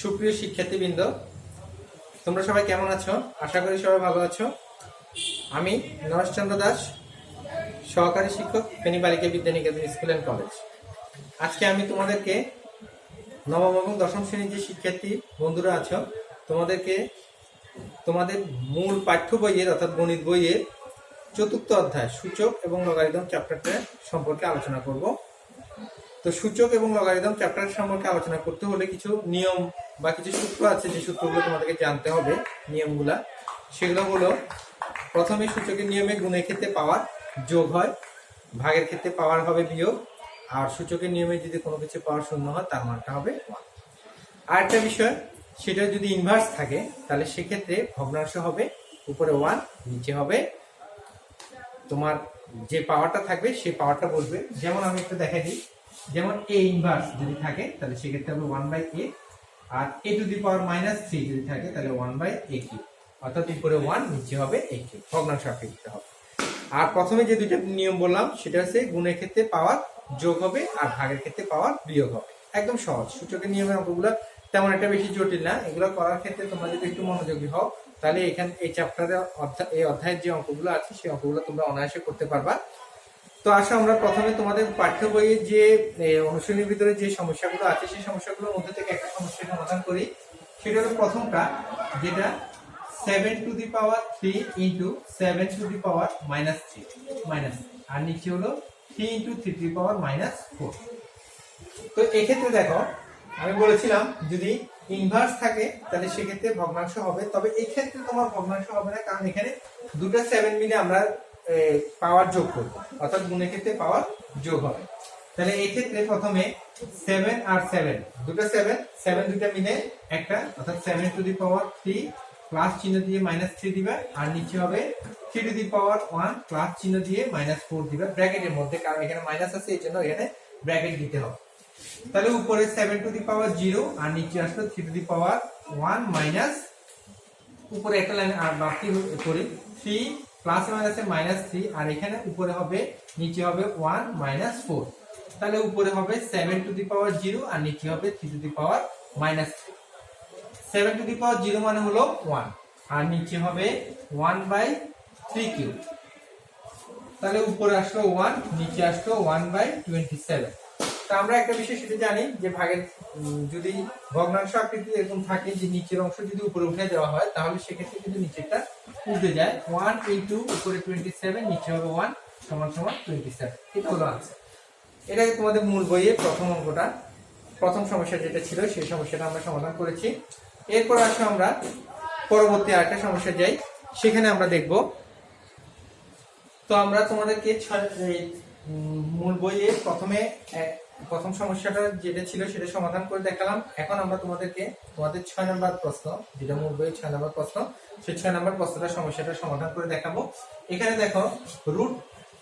সুপ্রিয় শিক্ষার্থীবৃন্দ, তোমরা সবাই কেমন আছো? আশা করি সবাই ভালো আছো। আমি নরেশচন্দ্র দাস, সহকারী শিক্ষক, ফেনী বালিকা বিদ্যানিকেতন স্কুল অ্যান্ড কলেজ। আজকে আমি তোমাদেরকে নবম এবং দশম শ্রেণীর যে শিক্ষার্থী বন্ধুরা আছো, তোমাদের মূল পাঠ্য বইয়ের অর্থাৎ গণিত বইয়ের চতুর্থ অধ্যায় সূচক এবং লগারিদম চ্যাপ্টারটা সম্পর্কে আলোচনা করব। তো সূচক এবং লগারিদম চ্যাপ্টার সম্পর্কে আলোচনা করতে হলে কিছু নিয়ম বা কিছু সূত্র আছে, যে সূত্রগুলো তোমাদেরকে জানতে হবে। নিয়মগুলা সেগুলো হলো, প্রথমে সূচকের নিয়মে গুণের ক্ষেত্রে পাওয়ার যোগ হয়, ভাগের ক্ষেত্রে পাওয়ার হবে বিয়োগ, আর সূচকের নিয়মে যদি কোনো কিছু পাওয়ার শূন্য হয় তার মানটা হবে 1। আর একটা বিষয়, সেটা যদি ইনভার্স থাকে তাহলে সেক্ষেত্রে ভগ্নাংশ হবে উপরে 1, নিচে হবে তোমার যে পাওয়ারটা থাকবে সেই পাওয়ারটা বলবে। যেমন আমি একটু দেখাই দিই, যেমন a ইনভার্স যদি থাকে তাহলে সেক্ষেত্রে হবে 1/a, R a to the power -3 যদি থাকে তাহলে 1/a3, অর্থাৎ উপরে 1 নিচে হবে a3, ভগ্নাংশ আকারে হবে। আর প্রথমে যে দুইটা নিয়ম বললাম সেটা হচ্ছে গুণের ক্ষেত্রে পাওয়ার যোগ হবে আর ভাগের ক্ষেত্রে পাওয়ার বিয়োগ হবে। একদম সহজ। সূচকের নিয়মের অঙ্কগুলো তেমন একটা বেশি জটিল না। এগুলো করার ক্ষেত্রে তোমরা যদি একটু মনোযোগী হও তাহলে এই চ্যাপ্টারের এই অধ্যায়ের যে অঙ্কগুলো আছে সেই অঙ্কগুলো তোমরা অনায়াসে করতে পারবা। তো আসো আমরা প্রথমে তোমাদের পাঠ্য বইয়ের যে অনুশীলনীর ভিতরে যে সমস্যাগুলো আছে সেই সমস্যাগুলোর মধ্যে থেকে একটা সমস্যার সমাধান করি। সেটা হলো প্রথমটা, যেটা 7 to the power 3 into 7 to the power -3 আর নিচে হলো 3 ইন্টু 3 টু দি পাওয়ার -4। তো এক্ষেত্রে দেখো, আমি বলেছিলাম যদি ইনভার্স থাকে তাহলে সেক্ষেত্রে ভগ্নাংশ হবে, তবে এই ক্ষেত্রে তোমার ভগ্নাংশ হবে না, কারণ এখানে দুটো 7 মিলে আমরা পাওয়ার যোগ করব, অর্থাৎ গুণের ক্ষেত্রে পাওয়ার যোগ হবে। তাহলে এই ক্ষেত্রে প্রথমে 7 আর 7, দুটো 7 দুটো মিলে একটা, অর্থাৎ 7 টু দি পাওয়ার 3 প্লাস চিহ্ন দিয়ে -3 দিবে, আর নিচে হবে 3 টু দি পাওয়ার 1 প্লাস চিহ্ন দিয়ে -4 দিবে ব্র্যাকেটের মধ্যে, কারণ এখানে মাইনাস আছে এই জন্য এখানে ব্র্যাকেট দিতে হবে। তাহলে উপরে 7 টু দি পাওয়ার 0 আর নিচে আসলো 3 টু দি পাওয়ার 1 মাইনাস, উপরে একটা লাইন আর বাকি করে 3 প্লাস মাইনাসে -3, আর এখানে উপরে হবে নিচে হবে 1 -4। তাহলে উপরে হবে 7 টু দি পাওয়ার 0 আর নিচে হবে 3 to the power -3। 7 to the power 0 মানে হলো 1, আর নিচে হবে 1/3 কিউব। তাহলে উপরে আসলো 1, নিচে আসলো 1/27। তো আমরা একটা বিষয় সেটা জানি যে ভাগের যদি ভগ্নাংশ আকৃতি এরকম থাকে যে নিচের অংশ যদি উপরে উঠে দেওয়া হয় তাহলে সেক্ষেত্রে কিন্তু নিচেরটা উঠে যায়। 1 ইন্টু উপরে 27, নিচে হবে 1 সমান সমান 27। এটা হলো আনসার। এটাই তোমাদের মূল বইয়ে প্রথম অঙ্কটা, প্রথম সমস্যা যেটা ছিল সেই সমস্যাটা আমরা সমাধান করেছি। এরপর আসো আমরা পরবর্তী আরেকটা সমস্যা যাই, সেখানে আমরা দেখব। তো আমরা তোমাদেরকে মূল বইয়ে প্রথম সমস্যাটা যেটা ছিল সেটা সমাধান করে দেখালাম। এখন আমরা তোমাদের 6 নম্বর প্রশ্ন, যেটা মূল বইয়ের 6 নম্বর প্রশ্ন, সেই 6 নম্বর প্রশ্নটা সমস্যাটা সমাধান করে দেখাবো। এখানে দেখো, রুট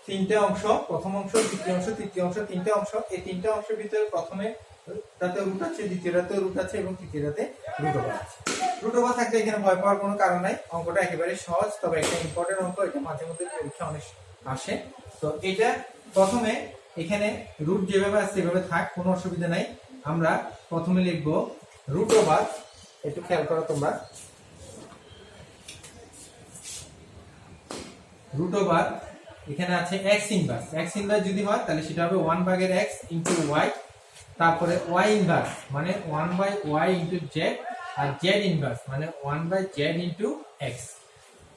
তিনটে অংশ, প্রথম অংশ, দ্বিতীয় অংশ, তৃতীয় অংশ, তিনটে অংশ। এই তিনটে অংশের ভিতরে প্রথমে তাতে রুট আছে, দ্বিতীয়টাতে রুট আছে এবং তৃতীয়টাতে রুট ওভার আছে। রুট ওভার থাকলে এখানে ভয় পাওয়ার কোনো কারণ নাই, অঙ্কটা একেবারে সহজ। তবে একটা ইম্পর্টেন্ট অঙ্ক, এটা মাঝে মধ্যে পরীক্ষা অনেক আসে। তো এটা প্রথমে এখানে রুট যেভাবে আছে সেভাবে থাক, কোনো অসুবিধা নাই। আমরা প্রথমে লিখব রুট ওভার, একটু খেয়াল করো তোমরা, রুট ওভার এখানে আছে এক্স ইনভার্স। এক্স ইনভার্স যদি হয় তাহলে সেটা হবে 1/x ইন্টু ওয়াই, তারপরে ওয়াই ইনভার্স মানে 1/y ইন্টু জেড, আর জেড ইনভার্স মানে 1/z ইন্টু এক্স।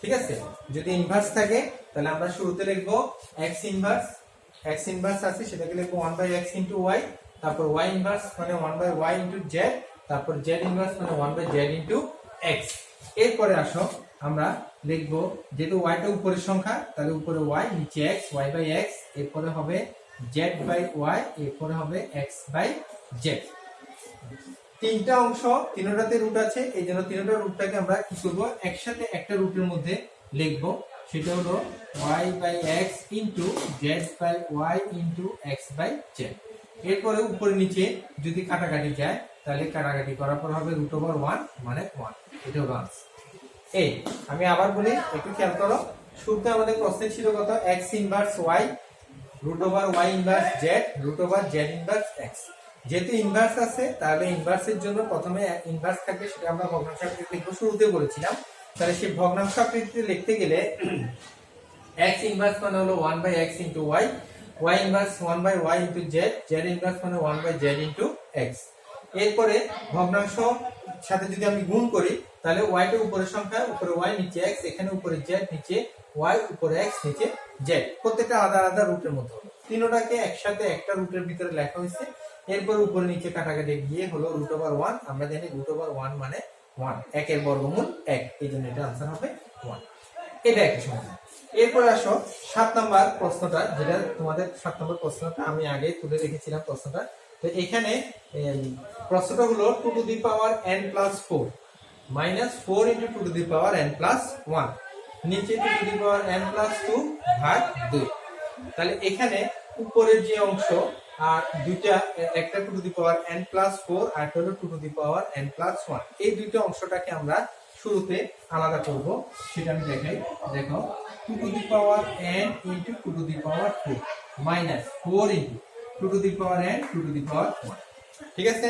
ঠিক আছে? যদি ইনভার্স থাকে তাহলে আমরা শুরুতে লিখবো এক্স ইনভার্স, এক্স ইনভার্স আছে সেটাকে লিখবো 1/x ইন্টু ওয়াই, তারপর ওয়াই ইনভার্স মানে 1/y ইন্টু জেড, তারপর জেড ইনভার্স মানে 1/z ইন্টু এক্স। এরপরে আসো আমরা লিখবো, যেহেতু ওয়াইটা উপরের সংখ্যা তাহলে উপরে ওয়াই, নিচে এক্স, ওয়াই বাই এক্স, এরপরে হবে জেড বাই ওয়াই, এরপরে হবে এক্স বাই জেড। তিনটা অংশ, তিনটাতে রুট আছে, এই জন্য তিনটা রুটটাকে আমরা কি করবো, একসাথে একটা রুটের মধ্যে লিখবো। সেটা হলো y by x into Z by Y into X by Z. এরপরে উপরে নিচে যদি কাটাকাটি যায় তাহলে কাটাকাটি করার পর হবে রুট ওভার 1 মানে 1। এটা হলো আনসার। এই আমি আবার বলি, একটু খেয়াল করো। শুরুতে আমাদের প্রশ্নে ছিল কত, x inverse y root over y inverse z root over z inverse x। যেহেতু ইনভার্স আছে তাহলে ইনভার্সের জন্য প্রথমে ইনভার্স থাকবে, সেটা আমরা ভগ্নাংশ আকৃতিতে লিখবো, শুরুতে বলেছিলাম। তাহলে সেই ভগ্নাংশ আকৃতিতে লিখতে গেলে x ইনভার্স মানে হলো 1/x into y, y inverse 1/y into z, z inverse মানে 1/z ইনটু x। এরপরে ভগ্নাংশ সাথে যদি আমি গুণ করি তাহলে y টা উপরের সংখ্যা, উপরে y নিচে x, এখানে উপরে z নিচে y, উপরে x নিচে z, প্রত্যেকটা আলাদা আলাদা রুটের মতো। তিনটাকে একসাথে একটা রুটের ভিতরে লেখা হয়েছে। এরপর উপরে নিচে কাটাকাটি গিয়ে হলো √1। আমরা জানি √1 মানে 1, 1 এর বর্গমূল 1, এই জন্য এটা आंसर হবে 1। এটা একটা সমাধান। এরপর আসো 7 নাম্বার প্রশ্নটা, যেটা তোমাদের 7 নাম্বার প্রশ্নটা আমি আগে তুলে রেখেছিলাম প্রশ্নটা। তো এখানে প্রশ্নটা হলো 2 to the power n plus 4 minus 4 into 2 to the power n plus 1, নিচে 2 to the power n plus 2 ভাগ 2। তাহলে এখানে উপরের যে অংশ আর দুইটা, একটা 2 to the power n plus 4 আর একটা হলো 2 to the power n plus 1, এই দুইটা অংশটাকে আমরা শুরুতে আলাদা করব, সেটা আমি দেখাই। দেখো 2 to the power n into 2 to the power 4 minus 4 into 2 to the power n 2 to the power 1, ঠিক আছে।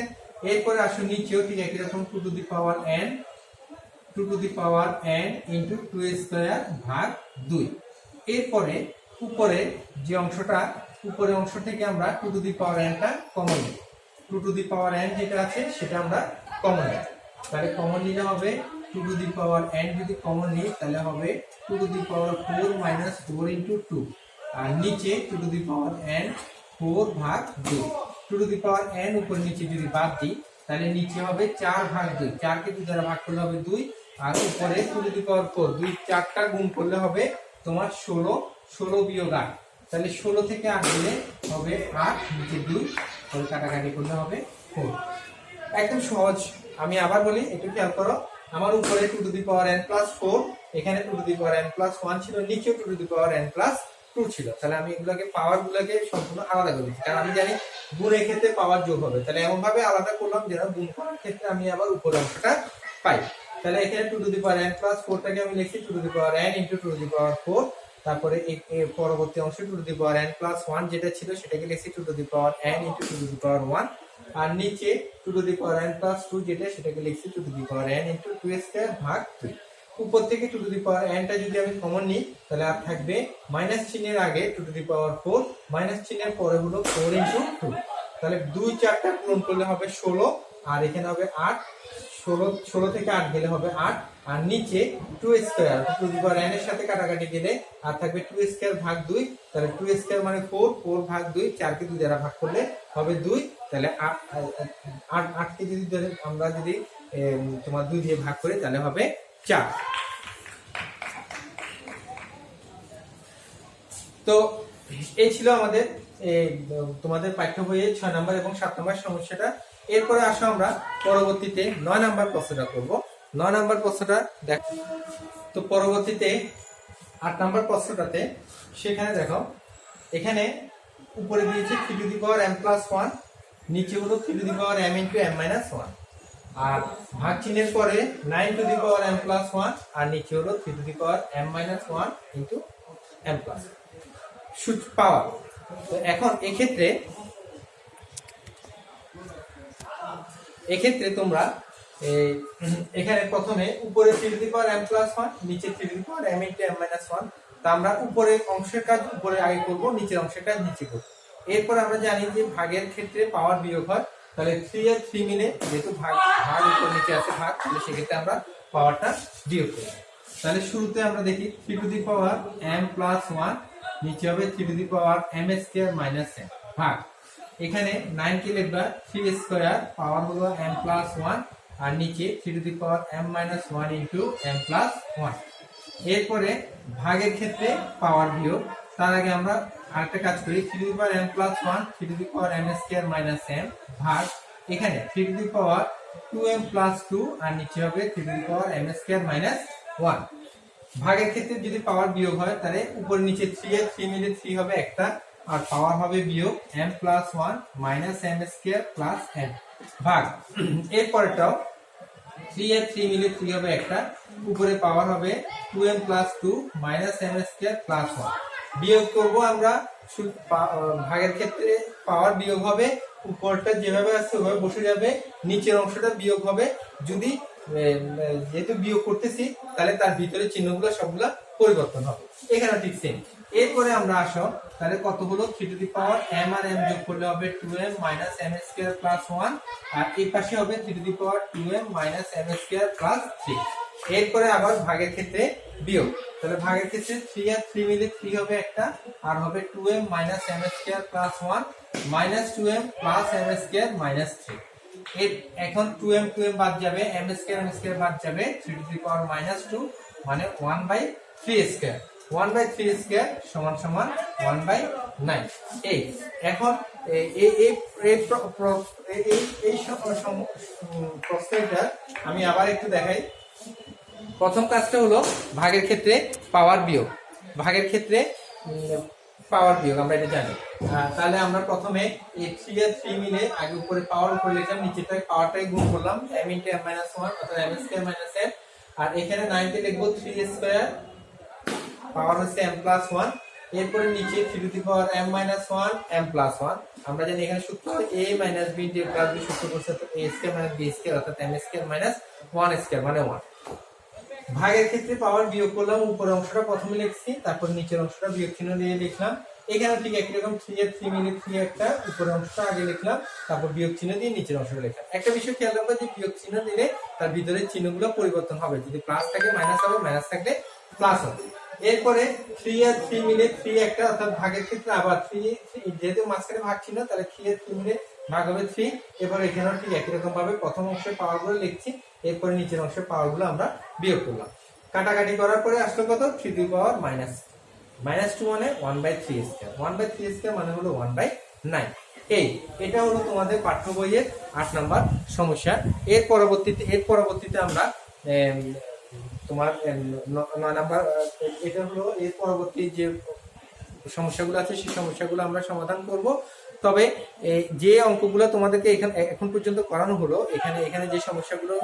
এরপরে আসো নিচেও ঠিক একই রকম 2 to the power n into 2 square ভাগ 2। এরপরে উপরে যে অংশটা, উপরের অংশ থেকে আমরা 2 টু দি পাওয়ার n টা কমন নিই, 2 টু দি পাওয়ার n যেটা আছে সেটা আমরা কমন নিই। তাহলে কমন নিলে হবে 2 টু দি পাওয়ার n, যদি কমন নিই তাহলে হবে 2 to the power 4 minus 4 into 2, আর নিচে 2 টু দি পাওয়ার n 4 ভাগ 2। 2 টু দি পাওয়ার n উপর নিচে যদি বাদ দিই তাহলে নিচে হবে 4 ভাগ 2, 4 কে 2 দ্বারা ভাগ করলে হবে 2, আর উপরে 2 টু দি পাওয়ার 4, 2 4টা গুণ করলে হবে তোমার 16, 16 বিয়োগ 8, তাহলে 16 থেকে 8 গেলে হবে 8, নিচে 2, তাহলে কাটাকাটি করলে হবে 4। একদম সহজ। আমি আবার বলি, একটু খেয়াল করো। আমার উপরে 2 to the power n plus 4, এখানে 2 to the power n plus 1 ছিল, নিচেও 2 to the power n plus 2 ছিল। তাহলে আমি এগুলোকে পাওয়ার গুলোকে সম্পূর্ণ আলাদা করে দিচ্ছি, কারণ আমি জানি গুণের ক্ষেত্রে পাওয়ার যোগ হবে। তাহলে এমন ভাবে আলাদা করলাম যেন গুণ করার ক্ষেত্রে আমি আবার উপরের অংশটা পাই। তাহলে এখানে 2 to the power n plus 4 টাকে আমি লিখি 2 to the power n into 2 to the power 4, তারপরে এই পরবর্তী অংশ 2 to the power n plus 1 যেটা ছিল সেটাকে লিখছি 2 to the power n into 2 to the power 1, আর নিচে 2 to the power n plus 2 যেটা সেটাকে লিখছি 2 to the power n into 2 square ভাগ 2। উপর থেকে 2 টু দি পাওয়ার n টা যদি আমি কমন নিই তাহলে আর থাকবে মাইনাস চিহ্নের আগে 2 টু দি পাওয়ার 4, মাইনাস চিহ্নের পরে হলো 4 ইনটু 2, তাহলে 2 4টা পূরণ করলে হবে 16, আর এখানে হবে 8, 16 থেকে 8 গেলে হবে 8, আর নিচে 2 square 2 to the power n এর সাথে কাটাকাটি গেলে আর থাকবে 2 স্কয়ার ভাগ 2, তাহলে 2 স্কয়ার মানে 4, 4 ভাগ 2, 4 কে 2 দ্বারা ভাগ করলে হবে 2, তাহলে 8 কে যদি আমরা যদি তোমার 2 দিয়ে ভাগ করি তাহলে হবে 4। তো এই ছিল আমাদের তোমাদের পাঠ্য বইয়ের 6 নাম্বার এবং 7 নাম্বার সমস্যাটা। এরপরে আসো আমরা পরবর্তীতে 9 নাম্বার প্রশ্নটা করব। 9 নাম্বার প্রশ্নটা দেখো। তো পরবর্তীতে 8 নাম্বার প্রশ্নটাতে সেখানে দেখো, এখানে উপরে দিয়েছে 3 to the power m plus 1, নিচে হলো 3 to the power m into m minus 1, আর ভাগ চিহ্নের পরে 9 to the power m plus 1, আর নিচে হলো 3 to the power m minus 1 into m plus power. তো এখন এক্ষেত্রে তোমরা এখানে প্রথমে উপরে 3 to the power m plus 1, নিচে 3 to the power m into m minus 1। তা আমরা উপরের অংশের কাজ উপরে আগে করব, নিচের অংশের কাজ নিচে করব। এরপর আমরা জানি যে ভাগের ক্ষেত্রে পাওয়ার বিয়োগ হয়, তাহলে 3 আর 3 মিলে যেহেতু ভাগ উপর নিচে আছে ভাগ, তাহলে সেক্ষেত্রে আমরা পাওয়ারটা বিয়োগ করব। তাহলে শুরুতে আমরা দেখি 3 to the power m plus 1, নিচে হবে 3 to the power m square minus m ভাগ, এখানে 9 কে লিখবা 3 স্কয়ার, পাওয়ার হলো m প্লাস 1, আর নিচে 3 to the power m minus 1 into m plus 1। এরপরে ভাগের ক্ষেত্রে পাওয়ার বিয়োগ, তার আগে আমরা আরেকটা কাজ করি, 3 to the power m plus 1, 3 to the power m square minus m ভাগ, এখানে 3 to the power 2m plus 2, আর নিচে হবে 3 to the power m square minus 1। ভাগের ক্ষেত্রে যদি পাওয়ার বিয়োগ হয় তাহলে উপরে নিচে 3 এর 3 মিলে 3 হবে একটা, আর পাওয়ার হবে বিয়োগ m plus 1 minus m square plus m ভাগ, এরপরটাও 3 এর 3 মিলে 3 হবে একটা, উপরে পাওয়ার হবে 2m plus 2 minus m square plus 1। বিয়োগ করব আমরা, ভাগের ক্ষেত্রে পাওয়ার বিয়োগ হবে উপরটা যেভাবে আছে ওভাবে বসে যাবে, নিচের অংশটা বিয়োগ হবে। যদি যেহেতু বিয়োগ করতেছি তাহলে তার ভিতরে চিহ্নগুলো সবগুলা পরিবর্তন হবে। এখানে ঠিক সেম। এরপরে আমরা আসো তাহলে কত হলো 3 টু দি পাওয়ার m আর m যোগ করলে হবে 2m minus m square plus 1, আর এই পাশে হবে 3 to the power 2m minus m square plus 3। এরপরে আবার ভাগের ক্ষেত্রে বিয়োগ, তাহলে ভাগের ক্ষেত্রে 3 আর 3 মিলে 3 হবে একটা, আর হবে 2m minus m square plus 1 minus 2m plus m square minus 3। এখন 2m 2m বাদ যাবে, m স্কয়ার বাদ যাবে, 3 টু দি পাওয়ার মাইনাস 2 মানে 1/3 স্কয়ার, 1/3 স্কয়ার সমান সমান 1/9। এই এখন এই প্রশ্নটা আমি আবার একটু দেখাই। প্রথম কাজটা হলো ভাগের ক্ষেত্রে পাওয়ার বিয়োগ, ভাগের ক্ষেত্রে পাওয়ার বিয়োগ আমরা এটা জানি। তাহলে আমরা প্রথমে এই 3 আর 3 মিলে আগে উপরে পাওয়ার উপরে লিখলাম, নিচেটায় পাওয়ারটাই গুণ করলাম m * m - 1 অর্থাৎ m স্কয়ার মাইনাস m, আর এখানে 9 তে লিখব 3 স্কয়ার পাওয়ার হচ্ছে m প্লাস 1। এরপরে নিচে 3 to the power m minus 1 m plus 1। আমরা জানি এখানে সূত্র a minus b * plus b সূত্র করছে, তো a square minus b square অর্থাৎ m স্কয়ার মাইনাস 1 স্কয়ার মানে 1। ভাগের ক্ষেত্রে পাওয়ার বিয়োগ করলাম, উপরের অংশটা প্রথমে লিখছি, তারপর নিচের অংশটা বিয়োগ চিহ্ন দিয়ে লিখলাম। এখানে ঠিক একই রকম 3 আর 3 মিলে 3 একটা, উপরের অংশটা আগে লিখলাম, তারপর বিয়োগ চিহ্ন দিয়ে নিচের অংশটা লিখলাম। একটা বিষয় খেয়াল রাখবো যে বিয়োগ চিহ্ন দিলে তার ভিতরের চিহ্নগুলো পরিবর্তন হবে, যদি প্লাস থাকে মাইনাস হবে, মাইনাস থাকলে প্লাস হবে। এরপরে 3 আর 3 মিলে 3 একটা, অর্থাৎ ভাগের ক্ষেত্রে আবার 3 যেহেতু মাঝখানে ভাগ ছিল তাহলে 3 আর 3 মিলে ভাগ হবে 3। এরপর এখানেও ঠিক একই রকম ভাবে প্রথম অংশের পাওয়ারগুলো লিখছি, এরপরে নিচের অংশের পাওয়ারগুলো আমরা বিয়োগ করলাম। কাটাকাটি করার পরে আসলো কত 3 টু দি পাওয়ার মাইনাস 2 মানে 1/3 স্কয়ার, 1/3 স্কয়ার মানে হলো 1/9। এটা হলো তোমাদের পাঠ্য বইয়ের 8 নাম্বার সমস্যা। এর পরবর্তীতে আমরা তোমার 9 নাম্বার, এটা হলো এর পরবর্তী যে সমস্যাগুলো আছে সেই সমস্যাগুলো আমরা সমাধান করব। তবে যে অঙ্কগুলো তোমাদেরকে এখন পর্যন্ত করানো হলো, এখানে যে সমস্যাগুলো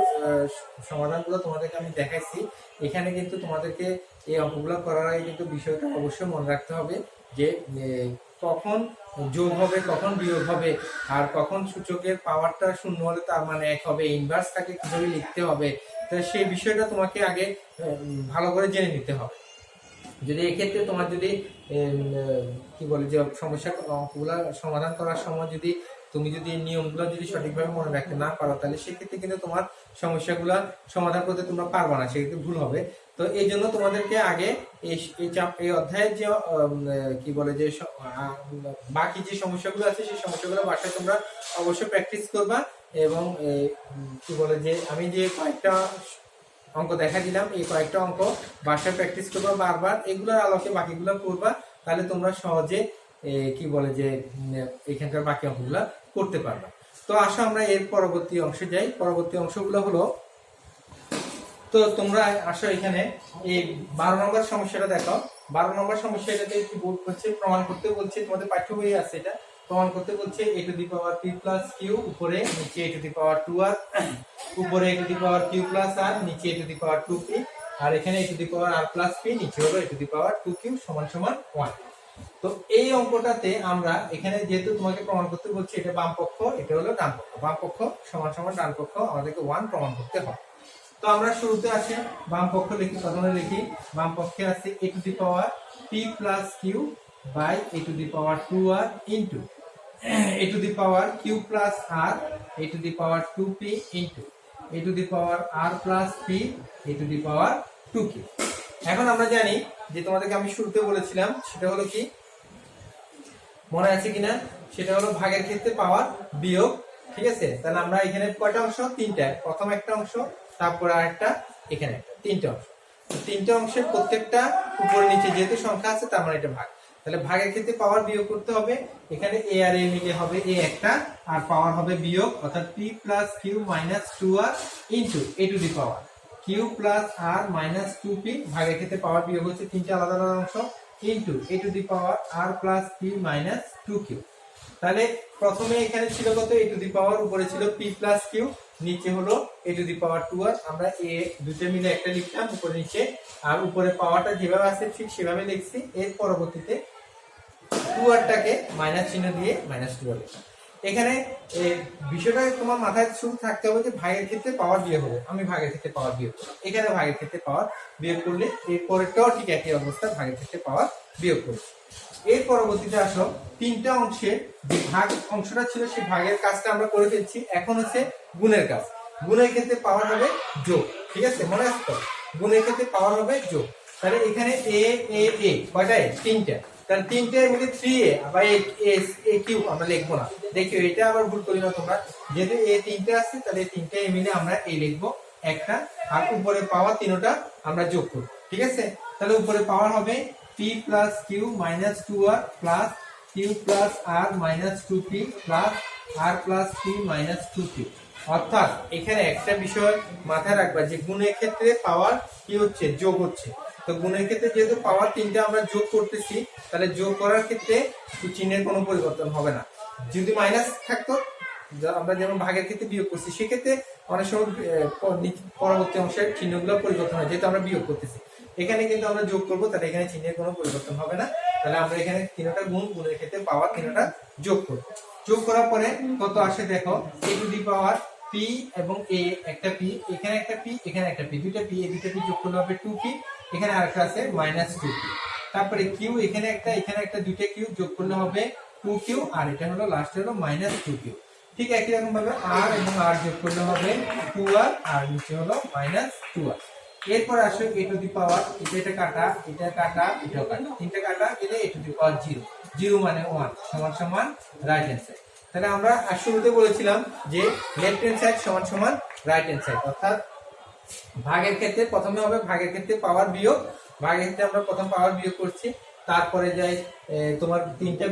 সমাধানগুলো তোমাদেরকে আমি দেখাইছি, এখানে কিন্তু তোমাদেরকে এই অঙ্কগুলো করার আগে কিন্তু বিষয়টা অবশ্যই মনে রাখতে হবে যে কখন যোগ হবে, কখন বিয়োগ হবে, আর কখন সূচকের পাওয়ারটা শূন্য হলে তার মানে 1 হবে, ইনভার্স থাকে কিভাবে লিখতে হবে, তো সেই বিষয়টা তোমাকে আগে ভালো করে জেনে নিতে হবে। যদি এক্ষেত্রে তোমার যদি কি বলে যে সমস্যা অঙ্কগুলা সমাধান করার সময় যদি তুমি যদি নিয়মগুলো যদি সঠিকভাবে মনে রাখতে না পারো, তাহলে সেক্ষেত্রে কিন্তু তোমার সমস্যাগুলা সমাধান করতে তোমরা পারবে না, সেক্ষেত্রে ভুল হবে। তো এই জন্য তোমাদেরকে আগে এই অধ্যায়ের যে কি বলে যে বাকি যে সমস্যাগুলো আছে সেই সমস্যাগুলো বাসায় তোমরা অবশ্যই প্র্যাকটিস করবা, এবং কি বলে যে আমি যে কয়েকটা অঙ্ক দেখা দিলাম এই কয়েকটা অঙ্ক বাসায় প্র্যাকটিস করবা বারবার, এগুলোর আলোকে বাকিগুলো করবা, তাহলে তোমরা সহজে কি বলে যে এখানকার বাকি অঙ্কগুলো করতে পারবা। তো আসো আমরা এর পরবর্তী অংশে যাই। পরবর্তী অংশগুলো হলো, তো তোমরা আসো এখানে এই 12 নম্বর সমস্যাটা দেখো। 12 নম্বর সমস্যাটাতে কি বলছে, প্রমাণ করতে বলছে, তোমাদের পাঠ্য বইয়ে আছে এটা, প্রমাণ করতে বলছে a to the power p plus q, উপরে নিচে a to the power 2r, উপরে a to the power q plus r, নিচে a to the power 2p, আর এখানে a to the power r plus p, নিচে হলো a to the power 2q সমান সমান 1। তো এই অঙ্কটাতে আমরা এখানে যেহেতু তোমাকে প্রমাণ করতে বলছি, এটা বাম পক্ষ, এটা হলো ডান পক্ষ, বাম পক্ষ সমান সমান ডান পক্ষ, আমাদেরকে 1 প্রমাণ করতে হবে। তো আমরা শুরুতে আসি বাম পক্ষ লিখি, প্রথমে লিখি বাম পক্ষে আছে a to the power p plus q by a to the power 2r into a to the power q plus r a to the power 2p into a to the power r plus p a to the power 2q। এখন আমরা জানি যে তোমাদেরকে আমি শুরুতে বলেছিলাম, সেটা হলো কি মনে আছে কিনা, সেটা হলো ভাগের ক্ষেত্রে পাওয়ার বিয়োগ, ঠিক আছে। তাহলে আমরা এখানে কয়টা অংশ, 3টা, প্রথম একটা অংশ, তারপর আরেকটা, এখানে একটা, 3টা অংশ। তিনটা অংশের প্রত্যেকটা উপরে নিচে যেহেতু সংখ্যা আছে তার মানে এটা ভাগ, তাহলে ভাগের ক্ষেত্রে পাওয়ার বিয়োগ করতে হবে। এখানে a আর a মিলে হবে a একটা, আর পাওয়ার হবে বিয়োগ, অর্থাৎ p plus q minus 2r into a to the power q plus r minus 2p, ভাগের ক্ষেত্রে পাওয়ার বিয়োগ হচ্ছে 3টা আলাদা আলাদা অংশ, into a to the power r plus p minus 2q। তাহলে প্রথমে এখানে ছিল কত, a টু দি পাওয়ার, উপরে ছিল p প্লাস q, নিচে হলো a to the power 2r, আমরা a দুটো মিলে একটা লিখলাম উপরে নিচে, আর উপরে পাওয়ারটা যেভাবে আছে ঠিক সেভাবে লিখছি। এর পরবর্তীতে 2rটাকে মাইনাস চিহ্ন দিয়ে মাইনাস 2r লিখলাম। এখানে বিষয়টা তোমার মাথায় শুধু থাকতে হবে যে ভাগের ক্ষেত্রে পাওয়ার বিয়োগ হবে। আমি ভাগের ক্ষেত্রে পাওয়ার বিয়োগ করলাম, এখানে ভাগের ক্ষেত্রে পাওয়ার বিয়োগ করলে এর পরেরটাও ঠিক একই অবস্থা, ভাগের ক্ষেত্রে পাওয়ার বিয়োগ করছি। এর পরবর্তীতে আসো তিনটা অংশে যে ভাগ অংশটা ছিল সেই ভাগের কাজটা আমরা করে ফেলছি। এখন হচ্ছে গুণের কাজ। গুণের ক্ষেত্রে পাওয়ার হবে যোগ, ঠিক আছে, মনে আছে তো? গুণের ক্ষেত্রে পাওয়ার হবে যোগ। তাহলে এখানে এ এ এ কয়টা? তিনটা। তাহলে তিনটে মিলে 3a আবার এ কিউব আমরা লিখবো না। দেখো এটা আবার ভুল করি না তোমরা, যেহেতু এ তিনটে আছে তাহলে তিনটে মিলে আমরা এ লিখবো একটা, আর উপরে পাওয়ার তিনটা আমরা যোগ করব, ঠিক আছে? তাহলে উপরে পাওয়ার হবে p plus q minus 2r plus q plus r minus 2p plus r plus p minus 2p। অর্থাৎ এখানে একটা বিষয় মাথায় রাখবা যে গুণের ক্ষেত্রে পাওয়ার কি হচ্ছে? যোগ হচ্ছে। তো গুণের ক্ষেত্রে যেহেতু পাওয়ার তিনটা আমরা যোগ করতেছি, তাহলে যোগ করার ক্ষেত্রে চিহ্নের কোনো পরিবর্তন হবে না। যদি মাইনাস থাকতো, আমরা যেমন ভাগের ক্ষেত্রে বিয়োগ করছি, সেক্ষেত্রে অনেক সময় পরবর্তী অংশের চিহ্নগুলো পরিবর্তন হয়, যেহেতু আমরা বিয়োগ করতেছি। এখানে কিন্তু আমরা যোগ করবো, তাহলে এখানে চিহ্নের কোনো পরিবর্তন হবে না। তাহলে আমরা এখানে তিনটা গুণের ক্ষেত্রে পাওয়ার তিনটা যোগ করবো। যোগ করার পরে কত আসে দেখো, a to the power p এবং a একটা p, এখানে একটা p, এখানে একটা p, দুইটা p, এই দুইটা p যোগ করলে হবে 2p, এখানে আরেকটা আছে মাইনাস 2p। তারপরে q, এখানে একটা দুইটা q যোগ করলে হবে 2q, আর এটা হলো লাস্টে হলো মাইনাস 2q। ঠিক একই রকম ভাবে r এবং r যোগ করলে হবে 2r, আর নিচে হলো মাইনাস 2r। এরপর আসো a টু দি পাওয়ার, এটা কাটা, এটা কাটা, এটাও কাটা, তিনটা কাটা গেলে a টু দি পাওয়ার 0, 0 মানে 1 সমান সমান রাইট হ্যান্ড সাইড। তাহলে আমরা শুরুতে বলেছিলাম যে লেফট হ্যান্ড সাইড সমান সমান রাইট হ্যান্ড সাইড। অর্থাৎ ভাগের ক্ষেত্রে প্রথমে হবে ভাগের ক্ষেত্রে পাওয়ার বিয়োগ, ভাগের ক্ষেত্রে আমরা প্রথম পাওয়ার বিয়োগ করছি, তারপরে যাই তোমার তিনটা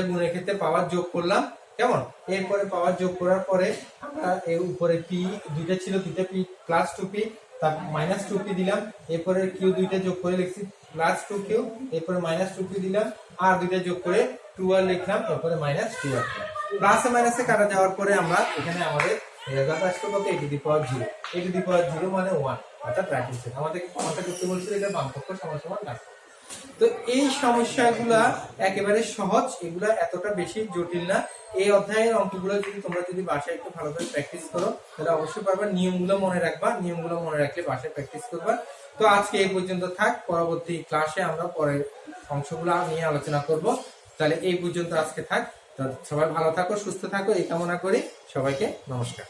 গুণের ক্ষেত্রে পাওয়ার যোগ করলাম, কেমন? এরপরে পাওয়ার যোগ করার পরে আমরা এর উপরে পি দুইটা ছিল, দুইটা পি প্লাস 2p, তার মাইনাস 2p দিলাম, এরপরে কিউ দুইটা যোগ করে লিখছি প্লাস 2q, এরপরে মাইনাস 2p দিলাম, আর দুইটা যোগ করে 2r লিখলাম, এরপরে মাইনাস 2r। প্লাসে মাইনাসে কাটা যাওয়ার পরে আমরা এখানে আমাদের রেজাল্ট আসলো কত? a to the power 0, a to the power 0 মানে 1, অর্থাৎ রাইট হ্যান্ড সাইড। আমাদের কোনটা করতে বলছিল? এটা বাম পক্ষ সমান সমান ডান পক্ষ। তো এই সমস্যাগুলা একেবারে সহজ, এগুলা এতটা বেশি জটিল না। এই অধ্যায়ের অঙ্কগুলো যদি বাসায় একটু ভালোভাবে প্র্যাকটিস করো, তাহলে অবশ্যই পারবা। নিয়মগুলো মনে রাখবা, নিয়মগুলো মনে রাখলে বাসায় প্র্যাকটিস করবা। তো আজকে এই পর্যন্ত থাক, পরবর্তী ক্লাসে আমরা পরের অংশগুলো নিয়ে আলোচনা করব। তাহলে এই পর্যন্ত আজকে থাক। সবাই ভালো থাকো, সুস্থ থাকো, এই কামনা করি। সবাইকে নমস্কার।